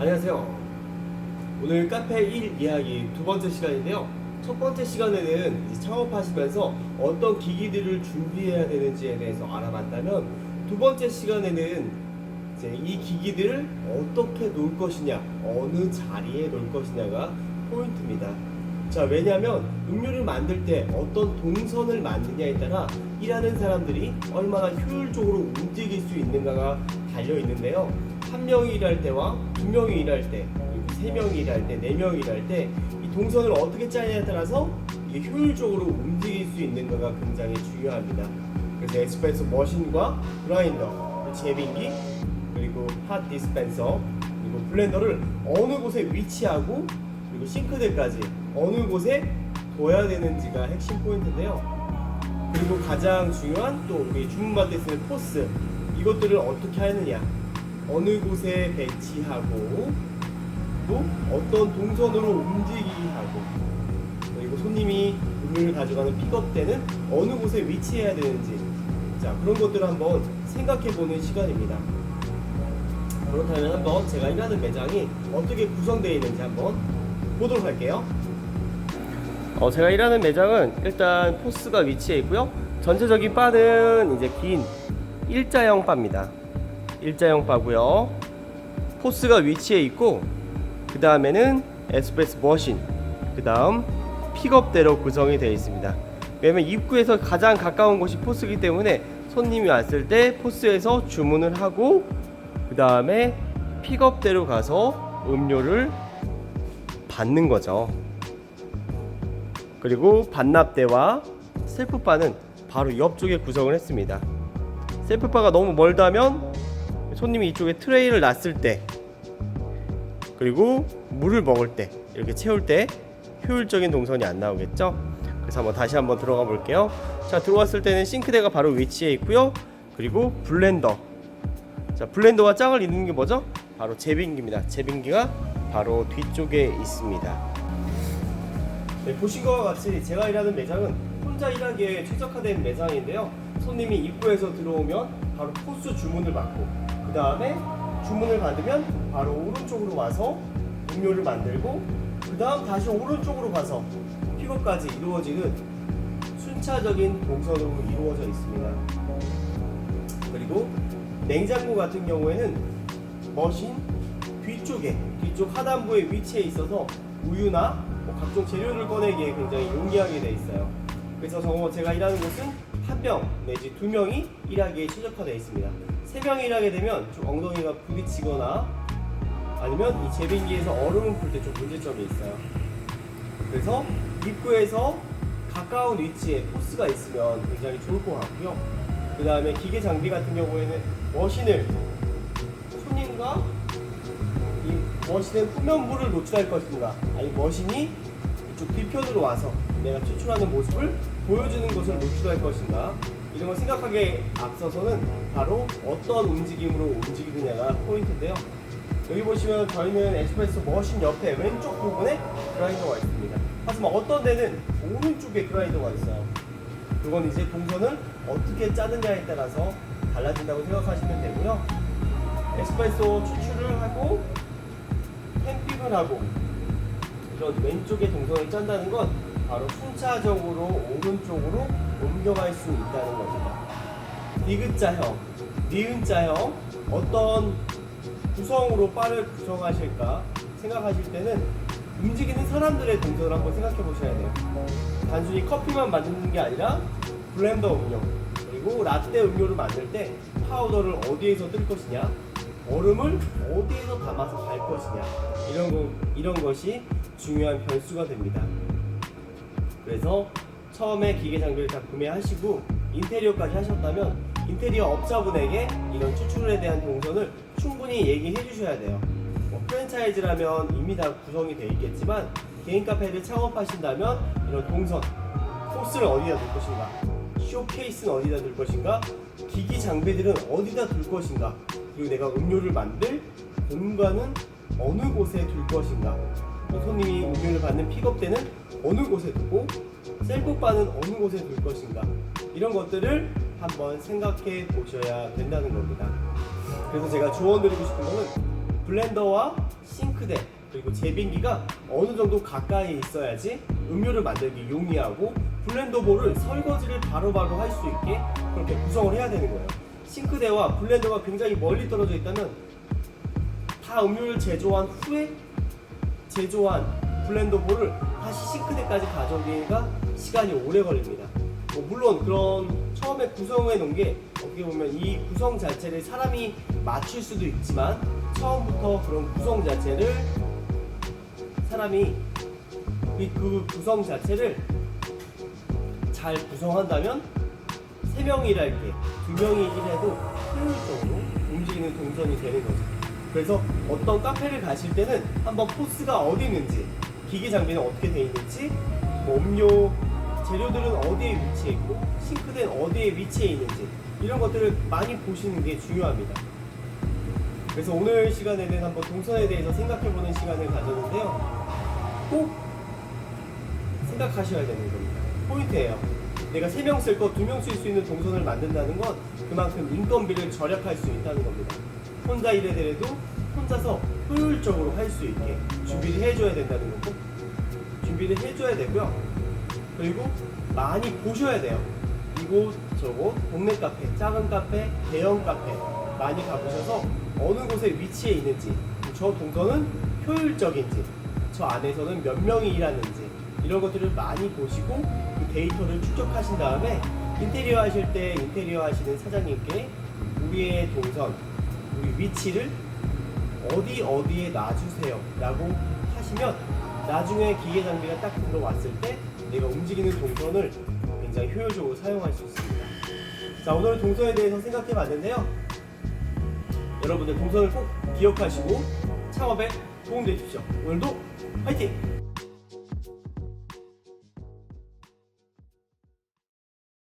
안녕하세요. 오늘 카페 1 이야기 두 번째 시간인데요. 첫 번째 시간에는 이제 창업하시면서 어떤 기기들을 준비해야 되는지에 대해서 알아봤다면, 두 번째 시간에는 이제 이 기기들을 어떻게 놓을 것이냐, 어느 자리에 놓을 것이냐가 포인트입니다. 자, 왜냐하면 음료를 만들 때 어떤 동선을 만드냐에 따라 일하는 사람들이 얼마나 효율적으로 움직일 수 있는가가 달려 있는데요. 한 명이 일할 때와 두 명이 일할 때, 그리고 세 명이 일할 때, 네 명이 일할 때, 이 동선을 어떻게 짜냐에 따라서 이게 효율적으로 움직일 수 있는가가 굉장히 중요합니다. 그래서 에스프레소 머신과 그라인더, 제빙기, 그리고 핫 디스펜서, 그리고 블렌더를 어느 곳에 위치하고, 그리고 싱크대까지 어느 곳에 둬야 되는지가 핵심 포인트인데요. 그리고 가장 중요한 또 우리 주문 받을 때 쓰는 포스, 이것들을 어떻게 하느냐, 어느 곳에 배치하고, 또 어떤 동선으로 움직이게 하고, 그리고 손님이 음료를 가져가는 픽업 때는 어느 곳에 위치해야 되는지, 자, 그런 것들을 한번 생각해보는 시간입니다. 그렇다면 한번 제가 일하는 매장이 어떻게 구성되어 있는지 한번 보도록 할게요. 제가 일하는 매장은 일단 포스가 위치해 있고요. 전체적인 바는 이제 긴 일자형 바입니다. 일자형 바고요. 포스가 위치해 있고, 그 다음에는 에스프레소 머신, 그 다음 픽업대로 구성이 되어 있습니다. 왜냐면 입구에서 가장 가까운 곳이 포스이기 때문에 손님이 왔을 때 포스에서 주문을 하고, 그 다음에 픽업대로 가서 음료를 받는 거죠. 그리고 반납대와 셀프바는 바로 옆쪽에 구성을 했습니다. 셀프바가 너무 멀다면 손님이 이쪽에 트레이를 놨을 때, 그리고 물을 먹을 때, 이렇게 채울 때 효율적인 동선이 안 나오겠죠. 그래서 다시 한번 들어가 볼게요. 자, 들어왔을 때는 싱크대가 바로 위치해 있고요. 그리고 블렌더, 자, 블렌더와 짝을 잇는 게 뭐죠? 바로 제빙기입니다. 제빙기가 바로 뒤쪽에 있습니다. 네, 보신 것과 같이 제가 일하는 매장은 혼자 일하기에 최적화된 매장인데요. 손님이 입구에서 들어오면 바로 포스 주문을 받고, 그 다음에 주문을 받으면 바로 오른쪽으로 와서 음료를 만들고, 그 다음 다시 오른쪽으로 가서 픽업까지 이루어지는 순차적인 동선으로 이루어져 있습니다. 그리고 냉장고 같은 경우에는 머신 뒤쪽 하단부에 위치해 있어서 우유나 각종 재료를 꺼내기에 굉장히 용이하게 되어 있어요. 그래서 제가 일하는 곳은 한 명 내지 두 명이 일하기에 최적화되어 있습니다. 세 명이 일하게 되면 좀 엉덩이가 부딪히거나 아니면 이 제빙기에서 얼음을 풀 때 좀 문제점이 있어요. 그래서 입구에서 가까운 위치에 포스가 있으면 굉장히 좋을 것 같고요. 그 다음에 기계 장비 같은 경우에는 머신을 손님과 이 머신에 후면부를 노출할 것인가, 아니 머신이 이쪽 뒤편으로 와서 내가 추출하는 모습을 보여주는 것을 노출할 것인가, 이런 걸 생각하기에 앞서서는 바로 어떤 움직임으로 움직이느냐가 포인트인데요. 여기 보시면 저희는 에스프레소 머신 옆에 왼쪽 부분에 그라인더가 있습니다. 하지만 어떤 데는 오른쪽에 그라인더가 있어요. 그건 이제 동선을 어떻게 짜느냐에 따라서 달라진다고 생각하시면 되고요. 에스프레소 추출을 하고 캔핑을 하고 이런 왼쪽에 동선을 짠다는 건 바로 순차적으로 오른쪽으로 옮겨갈 수 있다는 겁니다. 디귿자형, 니은자형, 어떤 구성으로 바를 구성하실까 생각하실 때는 움직이는 사람들의 동선을 한번 생각해 보셔야 돼요. 단순히 커피만 만드는 게 아니라 블렌더 음료, 그리고 라떼 음료를 만들 때 파우더를 어디에서 뜰 것이냐, 얼음을 어디에서 담아서 갈 것이냐, 이런 것이 중요한 변수가 됩니다. 그래서 처음에 기계 장비를 다 구매하시고 인테리어까지 하셨다면 인테리어 업자분에게 이런 추출에 대한 동선을 충분히 얘기해 주셔야 돼요. 프랜차이즈라면 이미 다 구성이 되어 있겠지만 개인 카페를 창업하신다면 이런 동선, 포스를 어디다 둘 것인가, 쇼케이스는 어디다 둘 것인가, 기기 장비들은 어디다 둘 것인가, 그리고 내가 음료를 만들 공간은 어느 곳에 둘 것인가, 손님이 음료를 받는 픽업 때는 어느 곳에 두고 셀프바는 어느 곳에 둘 것인가, 이런 것들을 한번 생각해 보셔야 된다는 겁니다. 그래서 제가 조언드리고 싶은 거는 블렌더와 싱크대 그리고 제빙기가 어느 정도 가까이 있어야지 음료를 만들기 용이하고 블렌더볼을 설거지를 바로바로 할 수 있게 그렇게 구성을 해야 되는 거예요. 싱크대와 블렌더가 굉장히 멀리 떨어져 있다면 다 음료를 제조한 후에 제조한 블렌더볼을 다시 싱크대까지 가져오기가 시간이 오래 걸립니다. 물론 그런 처음에 구성해 놓은 게 어떻게 보면 이 구성 자체를 사람이 맞출 수도 있지만 처음부터 그런 구성 자체를 사람이 그 구성 자체를 잘 구성한다면 3명이 일할 때 2명이 일해도 효율적으로 움직이는 동선이 되는 거죠. 그래서 어떤 카페를 가실 때는 한번 포스가 어디 있는지, 기계 장비는 어떻게 되어 있는지, 음료 재료들은 어디에 위치해 있고 싱크대는 어디에 위치해 있는지 이런 것들을 많이 보시는 게 중요합니다. 그래서 오늘 시간에는 한번 동선에 대해서 생각해보는 시간을 가졌는데요. 꼭 생각하셔야 되는 겁니다. 포인트예요. 내가 3명 쓸 거 2명 쓸 수 있는 동선을 만든다는 건 그만큼 인건비를 절약할 수 있다는 겁니다. 혼자 일하더라도 혼자서 효율적으로 할 수 있게 준비를 해줘야 된다는 거고 준비를 해줘야 되고요. 그리고 많이 보셔야 돼요. 이곳 저곳 동네 카페, 작은 카페, 대형 카페 많이 가보셔서 어느 곳에 위치해 있는지, 저 동선은 효율적인지, 저 안에서는 몇 명이 일하는지 이런 것들을 많이 보시고 그 데이터를 축적하신 다음에 인테리어 하실 때 인테리어 하시는 사장님께 우리의 동선, 우리 위치를 어디에 놔주세요 라고 하시면 나중에 기계 장비가 딱 들어왔을 때 내가 움직이는 동선을 굉장히 효율적으로 사용할 수 있습니다. 자, 오늘은 동선에 대해서 생각해 봤는데요. 여러분들 동선을 꼭 기억하시고 창업에 도움되십시오. 오늘도 화이팅!